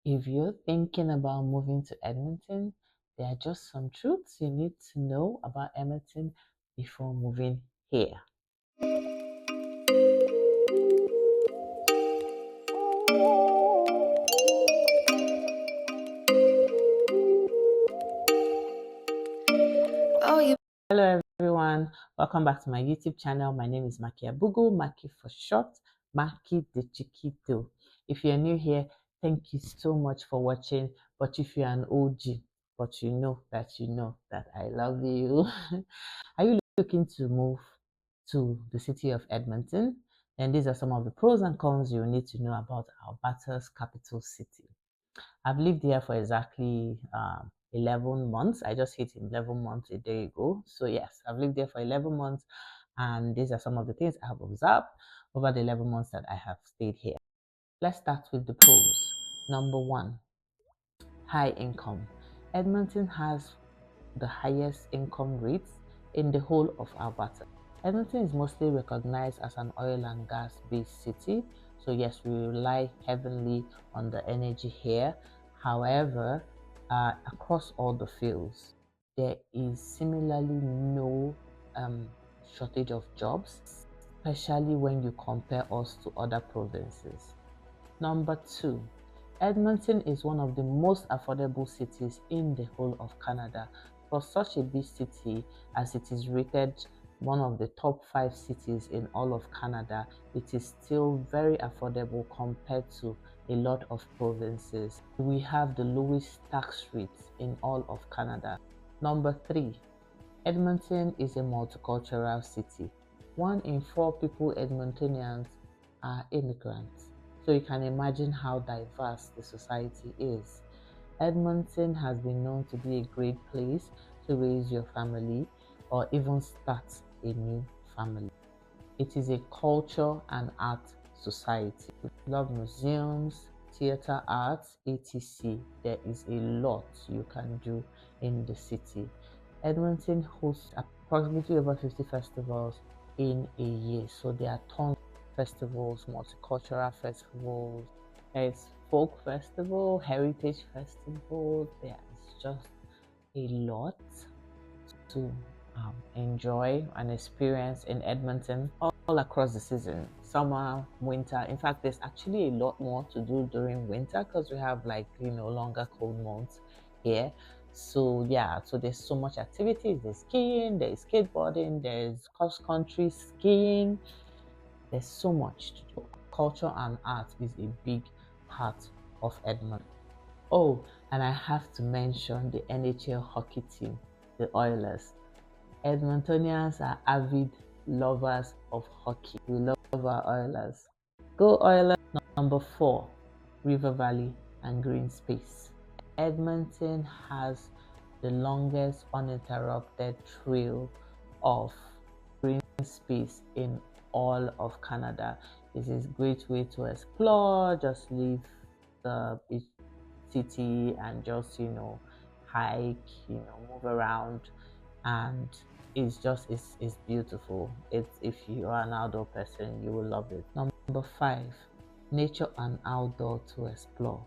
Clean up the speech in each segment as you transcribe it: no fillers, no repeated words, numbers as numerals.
If you're thinking about moving to Edmonton, there are just some truths you need to know about Edmonton before moving here. Hello everyone, welcome back to my YouTube channel. My name is Maki Abugu, Maki for short, Maki the Chiquito. If you're new here, thank you so much for watching. But if you're an OG, but you know that I love you. Are you looking to move to the city of Edmonton? Then these are some of the pros and cons you need to know about Alberta's capital city. I've lived here for exactly 11 months. I just hit 11 months a day ago. So, yes, I've lived there for 11 months. And these are some of the things I have observed over the 11 months that I have stayed here. Let's start with the pros. Number one, high income. Edmonton has the highest income rates in the whole of Alberta. Edmonton is mostly recognized as an oil and gas based city. So, yes, we rely heavily on the energy here. However, across all the fields, there is similarly no shortage of jobs, especially when you compare us to other provinces. Number two, Edmonton is one of the most affordable cities in the whole of Canada. For such a big city, as it is rated one of the top 5 cities in all of Canada, it is still very affordable compared to a lot of provinces. We have the lowest tax rates in all of Canada. Number three, Edmonton is a multicultural city. 1 in 4 people Edmontonians are immigrants. So you can imagine how diverse the society is. Edmonton has been known to be a great place to raise your family or even start a new family. It is a culture and art society. We love museums, theater arts, etc. There is a lot you can do in the city. Edmonton hosts approximately over 50 festivals in a year. So there are tons of festivals, multicultural festivals. There's folk festival, heritage festival. There is just a lot to enjoy and experience in Edmonton all across the season, summer, winter. In fact, there's actually a lot more to do during winter because we have longer cold months here. So yeah, so there's so much activities. There's skiing, there's skateboarding, there's cross country skiing. There's so much to do. Culture and art is a big part of Edmonton. Oh, and I have to mention the NHL hockey team, the Oilers. Edmontonians are avid lovers of hockey. We love our Oilers. Go Oilers! Number 4, River Valley and green space. Edmonton has the longest uninterrupted trail of green space in all of Canada. It is a great way to explore, just leave the city and just hike, move around, and it's beautiful. It's If you are an outdoor person, you will love it. Number 5, nature and outdoor to explore.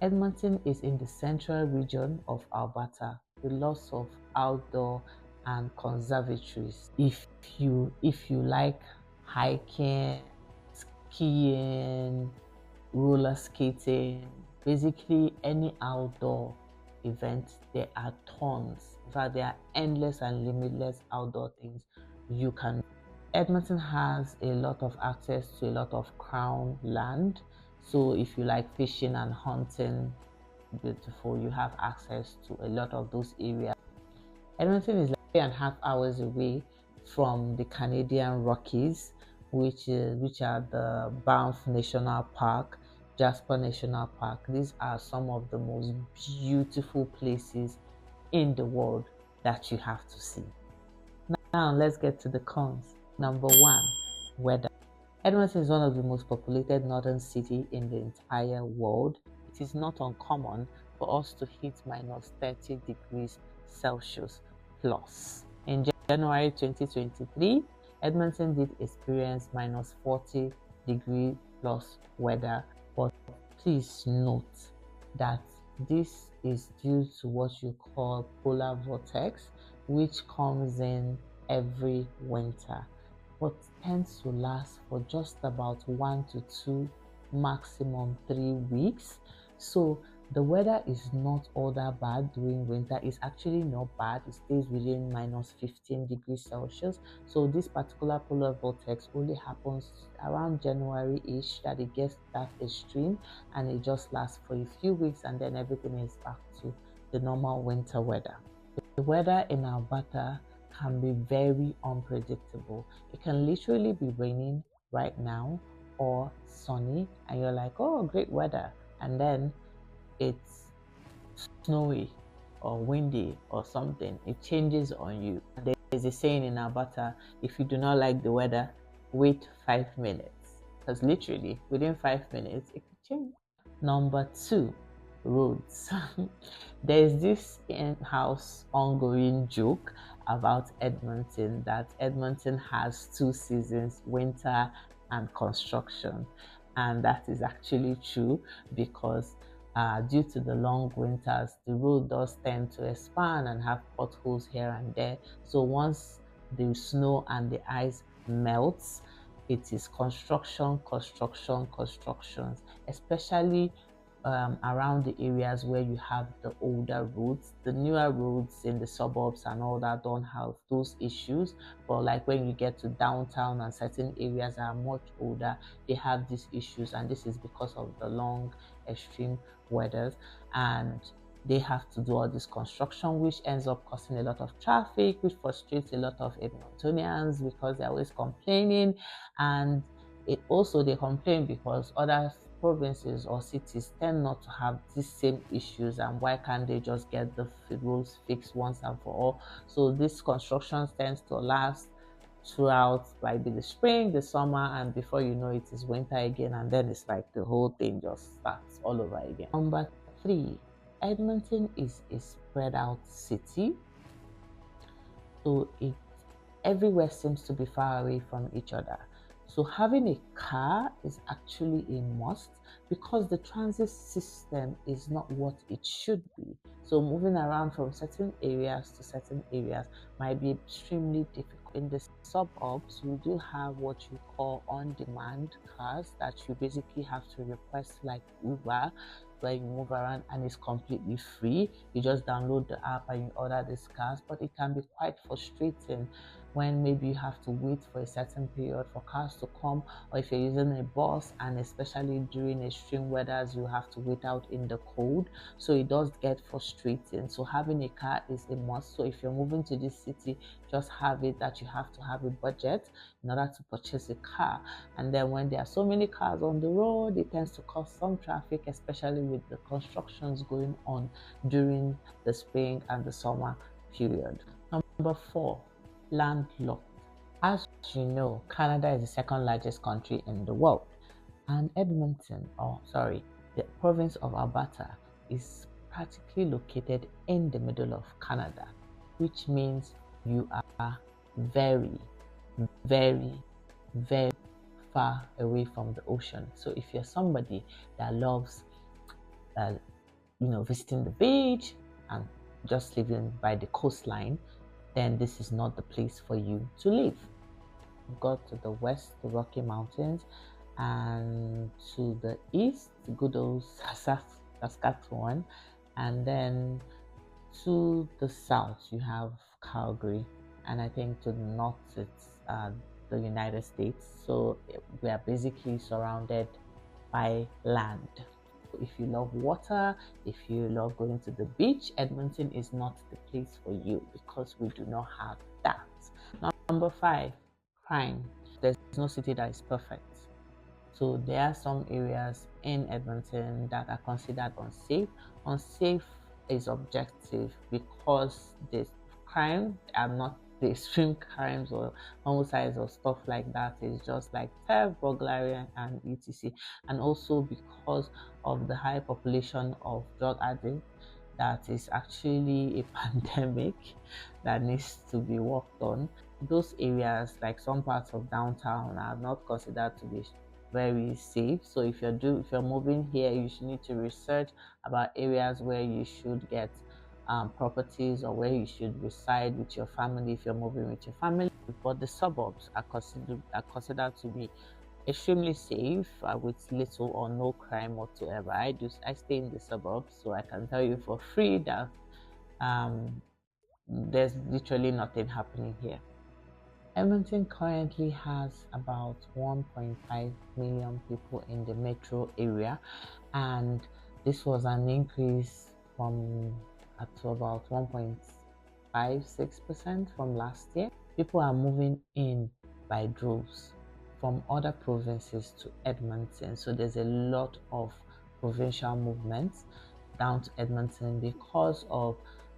Edmonton is in the central region of Alberta with lots of outdoor and conservatories. If you like hiking, skiing, roller skating, basically any outdoor event, there are tons. In fact, there are endless and limitless outdoor things you can. Edmonton has a lot of access to a lot of crown land. So if you like fishing and hunting, beautiful, you have access to a lot of those areas. Edmonton is like 3.5 hours away from the Canadian Rockies, which are the Banff National Park, Jasper National Park. These are some of the most beautiful places in the world that you have to see. Now let's get to the cons. Number 1, weather. Edmonton is one of the most populated northern cities in the entire world. It is not uncommon for us to hit minus 30 degrees Celsius plus. In January 2023, Edmonton did experience minus 40 degree plus weather, but please note that this is due to what you call polar vortex, which comes in every winter but tends to last for just about 1 to 2, maximum 3 weeks. So the weather is not all that bad during winter. It's actually not bad. It stays within minus 15 degrees Celsius. So this particular polar vortex only happens around January-ish, that it gets that extreme, and it just lasts for a few weeks, and then everything is back to the normal winter weather. The weather in Alberta can be very unpredictable. It can literally be raining right now or sunny, and you're like, oh, great weather. And then it's snowy or windy or something. It changes on you. There's a saying in Alberta, if you do not like the weather, wait 5 minutes. Because literally within 5 minutes, it could change. Number two, roads. There's this in-house ongoing joke about Edmonton, that Edmonton has 2 seasons, winter and construction. And that is actually true, because due to the long winters, the road does tend to expand and have potholes here and there. So once the snow and the ice melts, it is construction, especially around the areas where you have the older roads. The newer roads in the suburbs and all that don't have those issues, but like when you get to downtown and certain areas that are much older, they have these issues, and this is because of the long extreme weathers, and they have to do all this construction, which ends up causing a lot of traffic, which frustrates a lot of Edmontonians because they're always complaining. And it also, they complain because other provinces or cities tend not to have these same issues, and why can't they just get the roads fixed once and for all? So this construction tends to last throughout maybe the spring, the summer, and before you know it is winter again, and then it's like the whole thing just starts all over again. Number three, Edmonton is a spread out city, so everywhere seems to be far away from each other. So having a car is actually a must, because the transit system is not what it should be. So moving around from certain areas to certain areas might be extremely difficult. In the suburbs, we do have what you call on-demand cars that you basically have to request, like Uber, where you move around and it's completely free. You just download the app and you order these cars, but it can be quite frustrating when maybe you have to wait for a certain period for cars to come, or if you're using a bus, and especially during extreme weathers, you have to wait out in the cold. So it does get frustrating. So having a car is a must. So if you're moving to this city, just have it that you have to have a budget in order to purchase a car. And then when there are so many cars on the road, it tends to cause some traffic, especially with the constructions going on during the spring and the summer period. Number four, landlocked. As you know, Canada is the second largest country in the world, and the province of Alberta is practically located in the middle of Canada, which means you are very, very, very far away from the ocean. So if you're somebody that loves visiting the beach and just living by the coastline, then this is not the place for you to live. Go to the west, the Rocky Mountains, and to the east, good old Saskatchewan, and then to the south you have Calgary, and I think to the north it's the United States. So we are basically surrounded by land. If you love water, if you love going to the beach, Edmonton is not the place for you, because we do not have that. Number five, crime. There's no city that is perfect. So there are some areas in Edmonton that are considered unsafe. Unsafe is objective, because the crime are not the extreme crimes or homicides or stuff like that. It's just like theft, burglary, and etc. And also because of the high population of drug addicts, that is actually a pandemic that needs to be worked on. Those areas, like some parts of downtown, are not considered to be very safe. So if you're moving here, you should need to research about areas where you should get properties, or where you should reside with your family if you're moving with your family. But the suburbs are considered to be extremely safe, with little or no crime whatsoever. I stay in the suburbs, so I can tell you for free that um, there's literally nothing happening here. Edmonton currently has about 1.5 million people in the metro area, and this was an increase from to about 1.56% from last year. People are moving in by droves from other provinces to Edmonton, so there's a lot of provincial movements down to Edmonton because of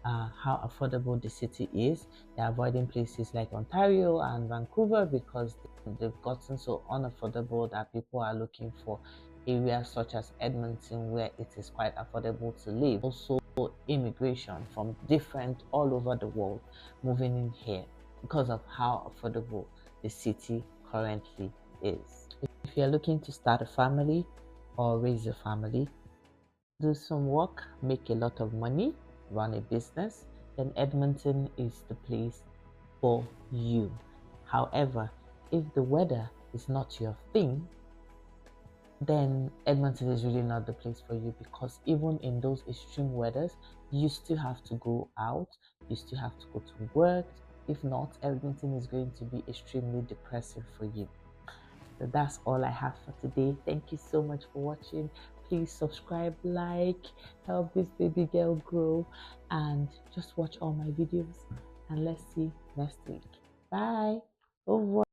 how affordable the city is. They're avoiding places like Ontario and Vancouver because they've gotten so unaffordable that people are looking for areas such as Edmonton, where it is quite affordable to live. Also, immigration from different all over the world moving in here because of how affordable the city currently is. If you're looking to start a family or raise a family, do some work, make a lot of money, run a business, then Edmonton is the place for you. However, if the weather is not your thing, then Edmonton is really not the place for you, because even in those extreme weathers, you still have to go out, you still have to go to work. If not, Edmonton is going to be extremely depressing for you. So that's all I have for today. Thank you so much for watching. Please subscribe, like, help this baby girl grow, and just watch all my videos. And let's see next week. Bye. Au revoir.